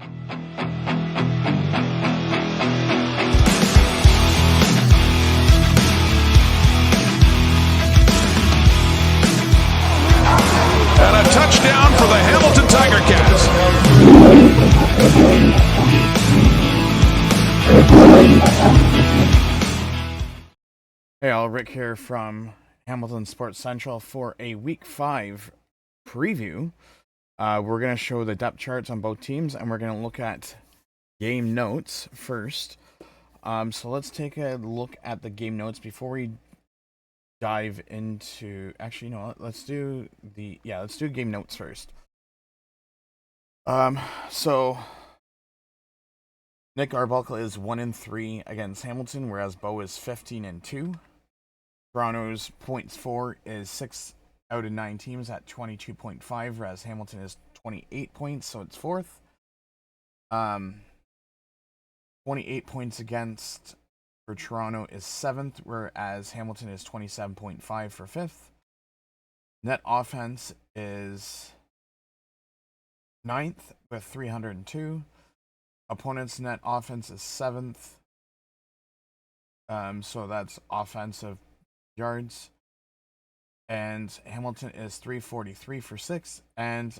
And a touchdown for the Hamilton Tiger-Cats. Hey all, Rick here from Hamilton Sports Central for a Week 5 preview. We're going to show the depth charts on both teams, and we're going to look at game notes first. So let's take a look at the game notes before we dive into... Actually, you know what? Let's do game notes first. So Nick Arbuckle is 1-3 against Hamilton, whereas Bo is 15-2. Toronto's points for is 6 out of 9 teams at 22.5, whereas Hamilton is 28 points, so it's fourth. 28 points against for Toronto is 7th, whereas Hamilton is 27.5 for 5th. Net offense is 9th with 302. Opponent's net offense is 7th. So that's offensive yards. And Hamilton is 343 for 6th. And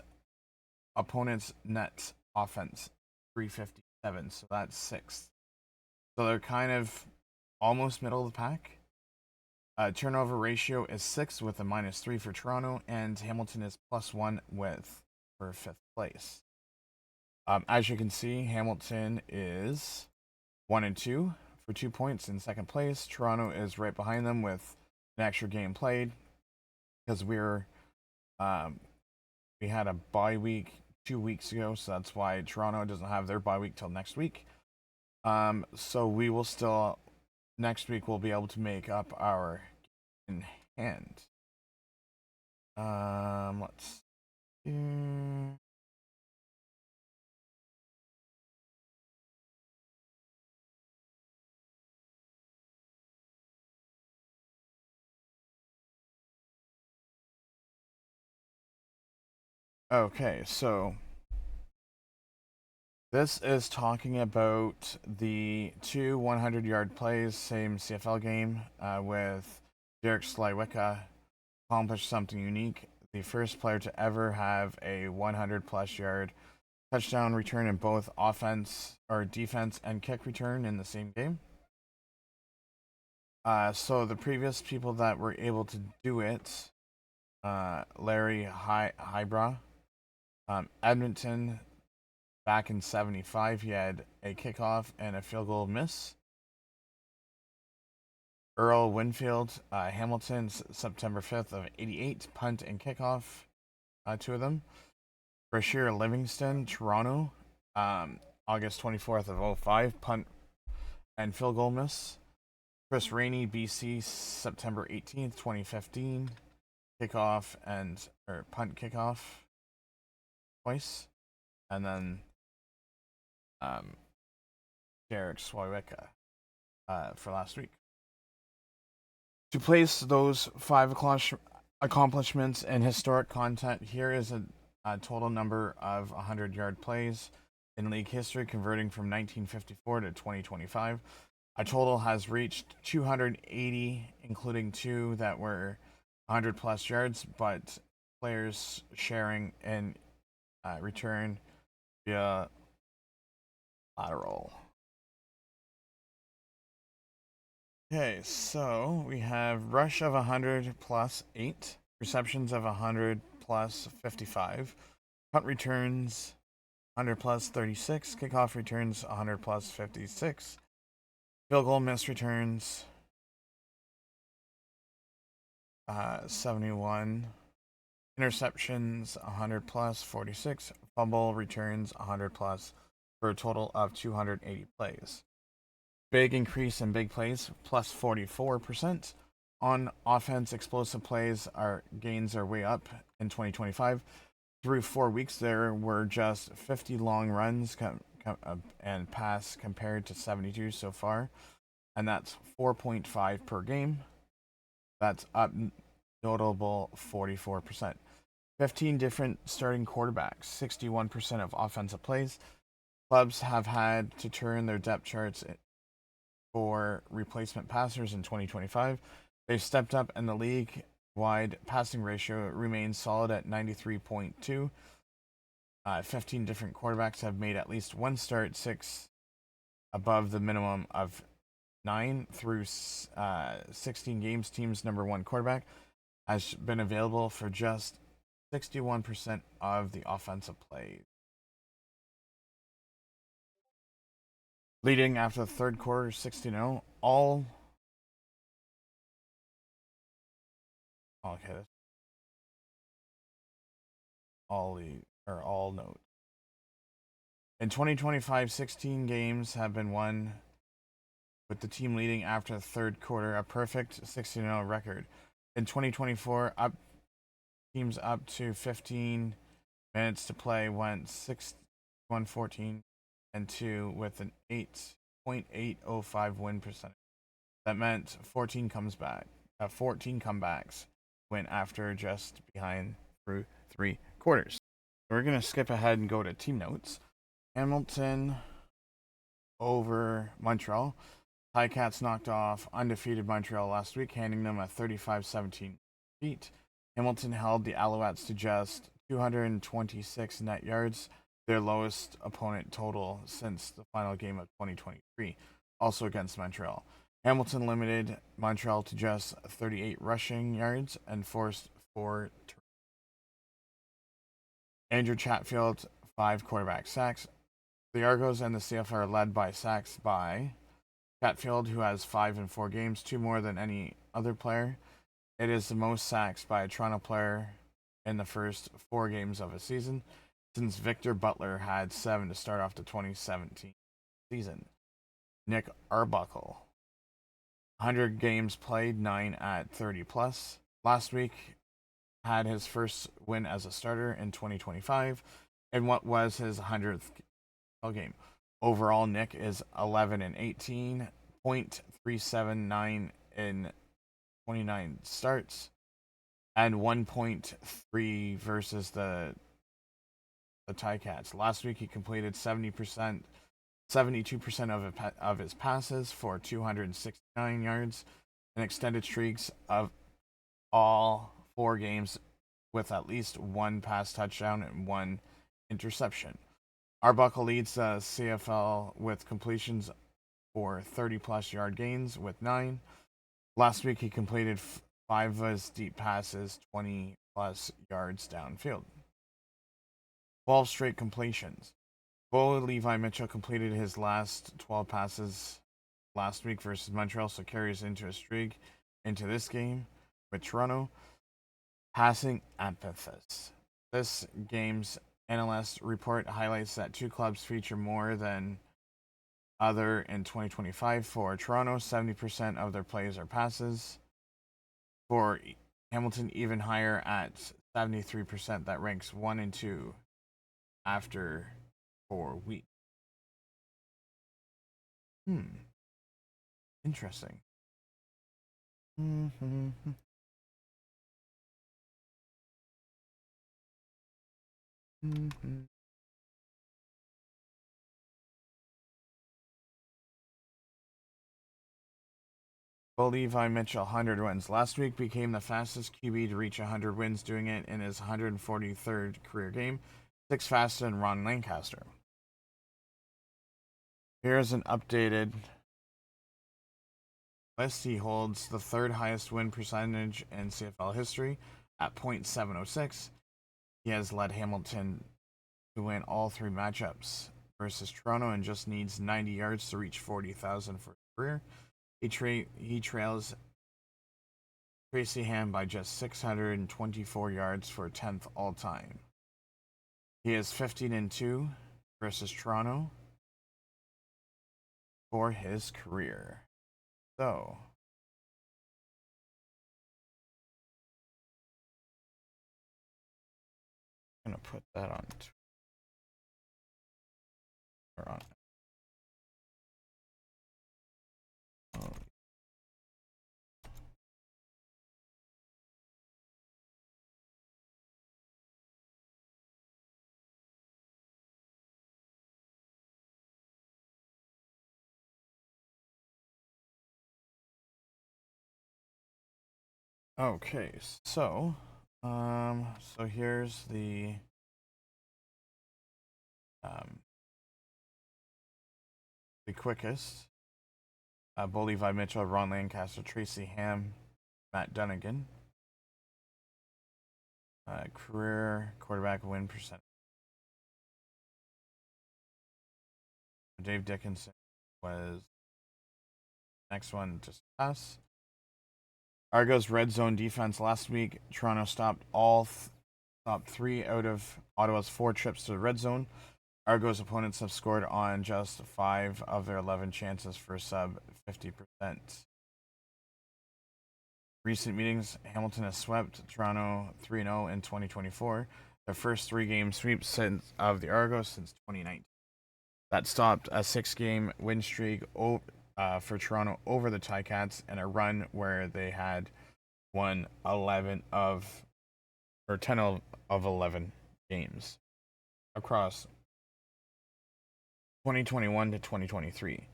opponent's net offense 357. So that's 6th. So they're kind of almost middle of the pack. Turnover ratio is 6 with a -3 for Toronto, and Hamilton is +1 for 5th place. As you can see, Hamilton is 1-2 for 2 points in 2nd place. Toronto is right behind them with an extra game played because we had a bye week 2 weeks ago, so that's why Toronto doesn't have their bye week till next week. So we will still, next week, we'll be able to make up our in hand. Let's see. Okay, so this is talking about the 2 100-yard plays, same CFL game, with Derek Slywicka accomplished something unique. The first player to ever have a 100-plus yard touchdown return in both defense and kick return in the same game. So the previous people that were able to do it, Larry Hybra, Edmonton, back in 75, he had a kickoff and a field goal miss. Earl Winfield, Hamilton, September 5th of 88, punt and kickoff, 2 of them. Brashear Livingston, Toronto, August 24th of 05, punt and field goal miss. Chris Rainey, BC, September 18th, 2015, kickoff punt kickoff twice. And then Derek Slywicka for last week. To place those 5 accomplishments in historic content, here is a total number of 100-yard plays in league history, converting from 1954 to 2025. A total has reached 280, including 2 that were 100-plus yards, but players sharing in return via lateral. Okay, so we have rush of 100 plus 8, receptions of 100 plus 55, punt returns 100 plus 36, kickoff returns 100 plus 56, field goal miss returns 71, interceptions 100 plus 46, fumble returns 100 plus, for a total of 280 plays. Big increase in big plays, plus 44%. On offense, explosive plays, our gains are way up in 2025. Through 4 weeks, there were just 50 long runs and pass compared to 72 so far, and that's 4.5 per game. That's up notable 44%. 15 different starting quarterbacks, 61% of offensive plays, Clubs have had to turn their depth charts for replacement passers in 2025. They've stepped up, and the league-wide passing ratio remains solid at 93.2. 15 different quarterbacks have made at least one start, 6 above the minimum of 9 through 16 games. Team's number one quarterback has been available for just 61% of the offensive plays. Leading after the third quarter, 16-0. All okay. All notes. In 2025, 16 games have been won, with the team leading after the third quarter, a perfect 16-0 record. In 2024, teams up to 15 minutes to play went 6-1-14 and 2 with an 8.805 win percentage. That meant 14 comebacks went after just behind through 3 quarters. We're going to skip ahead and go to team notes. Hamilton over Montreal. Ticats knocked off undefeated Montreal last week, handing them a 35-17 defeat. Hamilton held the Alouettes to just 226 net yards, their lowest opponent total since the final game of 2023, also against Montreal. Hamilton limited Montreal to just 38 rushing yards and forced 4 turnovers. Andrew Chatfield, 5 quarterback sacks. The Argos and the CFL are led by sacks by Chatfield, who has 5 in 4 games, 2 more than any other player. It is the most sacks by a Toronto player in the first 4 games of a season, since Victor Butler had 7 to start off the 2017 season. Nick Arbuckle, 100 games played, 9 at 30 plus. Last week had his first win as a starter in 2025 in what was his 100th game. Overall, Nick is 11-18, .379 in 29 starts, and 1.3 versus the Ticats. Last week, he completed 72% of his passes for 269 yards, and extended streaks of all 4 games with at least 1 pass touchdown and 1 interception. Arbuckle leads the CFL with completions for 30-plus yard gains with 9. Last week, he completed 5 of his deep passes, 20-plus yards downfield. 12 straight completions. Bo Levi Mitchell completed his last 12 passes last week versus Montreal, so carries into a streak into this game with Toronto. Passing emphasis. This game's NLS report highlights that 2 clubs feature more than other in 2025. For Toronto, 70% of their plays are passes. For Hamilton, even higher at 73%. That ranks 1 and 2 after 4 weeks. Interesting. Levi Mitchell, 100 wins. Last week became the fastest QB to reach 100 wins, doing it in his 143rd career game, 6 faster than Ron Lancaster. Here's an updated list. He holds the 3rd highest win percentage in CFL history at .706. He has led Hamilton to win all 3 matchups versus Toronto and just needs 90 yards to reach 40,000 for his career. He trails Tracy Ham by just 624 yards for 10th all time. He is 15-2 versus Toronto for his career. So, I'm gonna put that on Twitter. Okay, so here's the quickest. Bo Levi Mitchell, Ron Lancaster, Tracy Ham, Matt Dunnigan. Career quarterback win percentage. Dave Dickinson was next one to us. Argos red zone defense last week. Toronto stopped stopped 3 out of Ottawa's 4 trips to the red zone. Argos opponents have scored on just 5 of their 11 chances for sub 50%. Recent meetings, Hamilton has swept Toronto 3-0 in 2024, their first 3-game sweep of the Argos since 2019. That stopped a 6-game win streak for Toronto over the Ticats and a run where they had won 10 of 11 games across 2021 to 2023.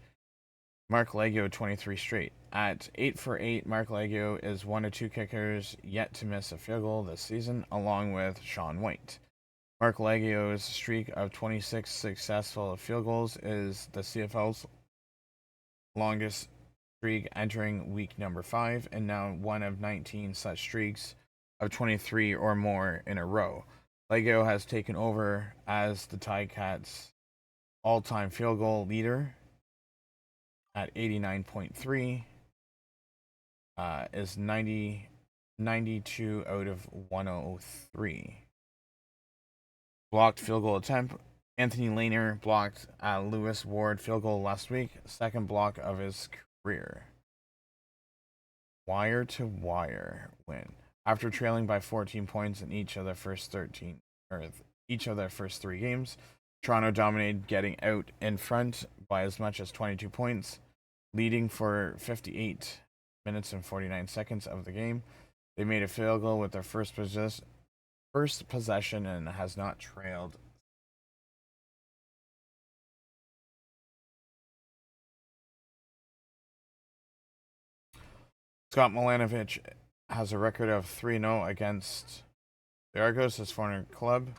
Mark Leggio 23 straight. At 8 for 8, Mark Leggio is one of 2 kickers yet to miss a field goal this season, along with Sean White. Mark Leggio's streak of 26 successful field goals is the CFL's longest streak entering week number 5, and now one of 19 such streaks of 23 or more in a row. Leggio has taken over as the Ticats' all-time field goal leader at 89.3, is 92 out of 103. Blocked field goal attempt. Anthony Lehner blocked a Lewis Ward field goal last week, second block of his career. Wire to wire win. After trailing by 14 points in each of their first 3 games, Toronto dominated, getting out in front by as much as 22 points, leading for 58 minutes and 49 seconds of the game. They made a field goal with their first possession and has not trailed. Scott Milanovic has a record of 3-0 against the Argos, his former club,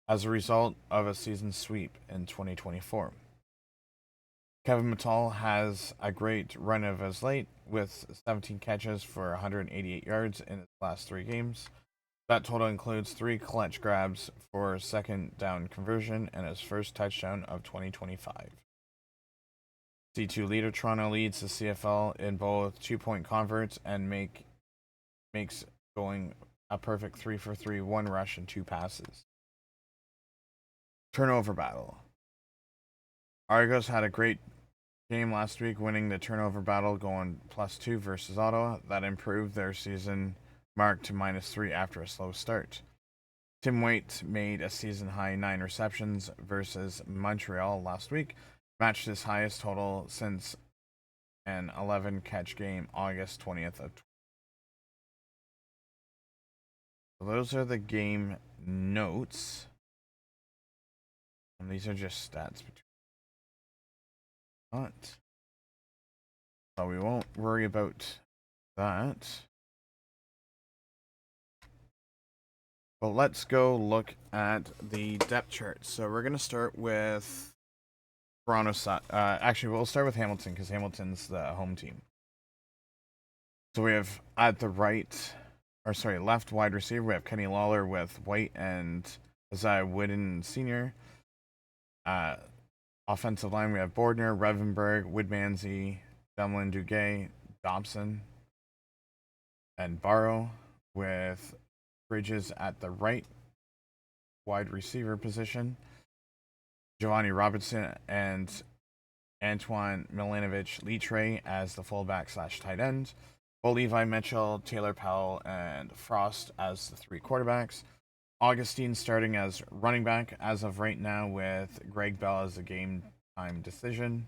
as a result of a season sweep in 2024. Kevin Mittal has a great run of his late with 17 catches for 188 yards in his last 3 games. That total includes 3 clutch grabs for second down conversion and his first touchdown of 2025. C2 leader Toronto leads the CFL in both 2-point converts and makes going a perfect 3 for 3, 1 rush and 2 passes. Turnover battle. Argos had a great game last week, winning the turnover battle, going +2 versus Ottawa. That improved their season mark to -3 after a slow start. Tim Waite made a season-high 9 receptions versus Montreal last week, matched his highest total since an 11-catch game August 20th of. So those are the game notes. And these are just stats. So we won't worry about that. But let's go look at the depth chart. So we're going to start with Toronto side. Actually, we'll start with Hamilton because Hamilton's the home team. So we have at the left wide receiver, we have Kenny Lawler with White and Isaiah Wooden Sr. Offensive line, we have Bordner, Revenberg, Woodmansey, Demlin Duguay, Dobson, and Barrow, with Bridges at the right wide receiver position, Giovanni Robertson and Antoine Milanovic Litre as the fullback/tight end, Bo Levi Mitchell, Taylor Powell, and Frost as the 3 quarterbacks. Augustine starting as running back as of right now, with Greg Bell as a game time decision.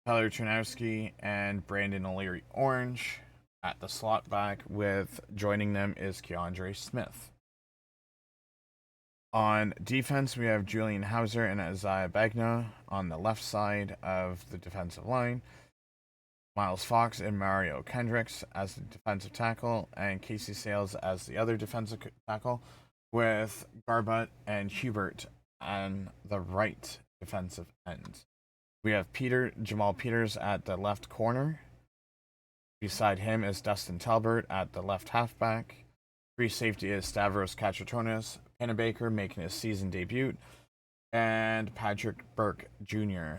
Tyler Chernowski and Brandon O'Leary Orange at the slot back, with joining them is Keandre Smith. On defense, we have Julian Hauser and Isaiah Bagna on the left side of the defensive line. Miles Fox and Mario Kendricks as the defensive tackle, and Casey Sales as the other defensive tackle, with Garbutt and Hubert on the right defensive end. We have Jamal Peters at the left corner. Beside him is Dustin Talbert at the left halfback. Free safety is Stavros Katratonis Pennebaker making his season debut, and Patrick Burke Jr.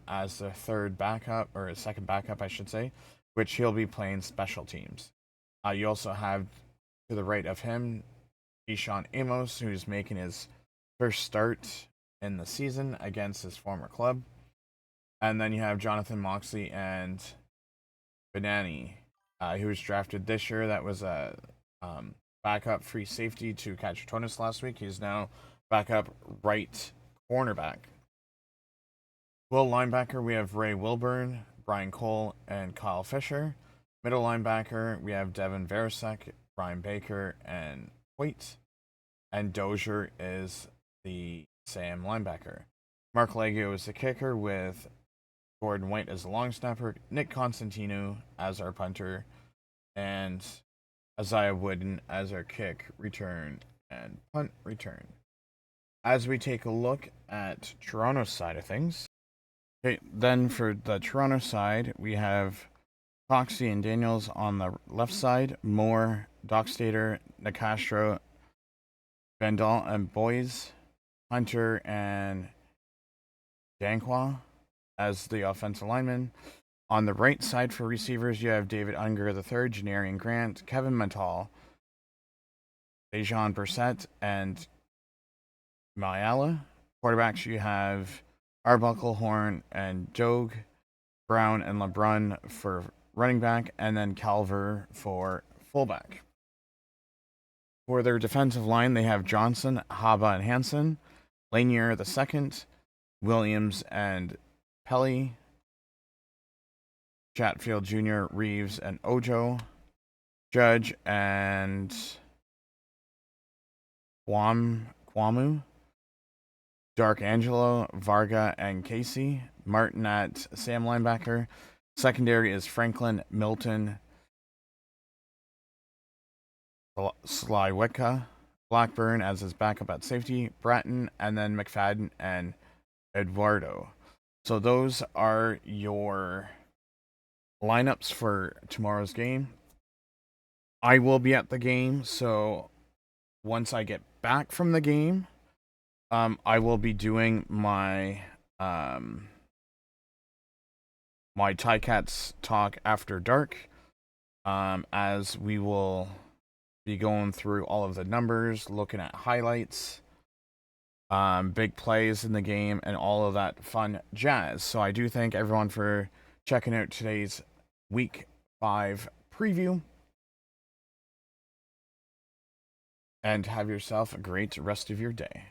As the third backup, or his second backup, I should say, which he'll be playing special teams. You also have to the right of him Deshaun Amos, who's making his first start in the season against his former club. And then you have Jonathan Moxley and Benani, who was drafted this year. That was a backup free safety to Katratonis last week. He's now backup right cornerback. Will linebacker, we have Ray Wilburn, Brian Cole, and Kyle Fisher. Middle linebacker, we have Devin Verasek, Brian Baker, and Hoyt. And Dozier is the Sam linebacker. Mark Legio is the kicker, with Gordon White as the long snapper, Nick Constantino as our punter, and Isaiah Wooden as our kick return and punt return. As we take a look at Toronto's side of things, okay, then for the Toronto side, we have Foxy and Daniels on the left side, Moore, Dockstader, Nicastro, Vandal and Boys, Hunter and Danqua as the offensive lineman. On the right side for receivers, you have David Unger III, Janarian Grant, Kevin Mental, Dejan Brissett, and Mayala. Quarterbacks, you have Arbuckle, Horn, and Jogue, Brown, and LeBrun for running back, and then Calver for fullback. For their defensive line, they have Johnson, Haba, and Hansen, Lanier II, Williams, and Pelly, Chatfield Jr., Reeves, and Ojo, Judge, and Kwamu, Dark Angelo, Varga, and Casey, Martin at Sam linebacker. Secondary is Franklin, Milton, Slywicka, Blackburn as his backup at safety, Bratton, and then McFadden and Eduardo. So those are your lineups for tomorrow's game. I will be at the game, so once I get back from the game, I will be doing my my Ticats talk after dark, as we will be going through all of the numbers, looking at highlights, big plays in the game, and all of that fun jazz. So I do thank everyone for checking out today's Week 5 preview. And have yourself a great rest of your day.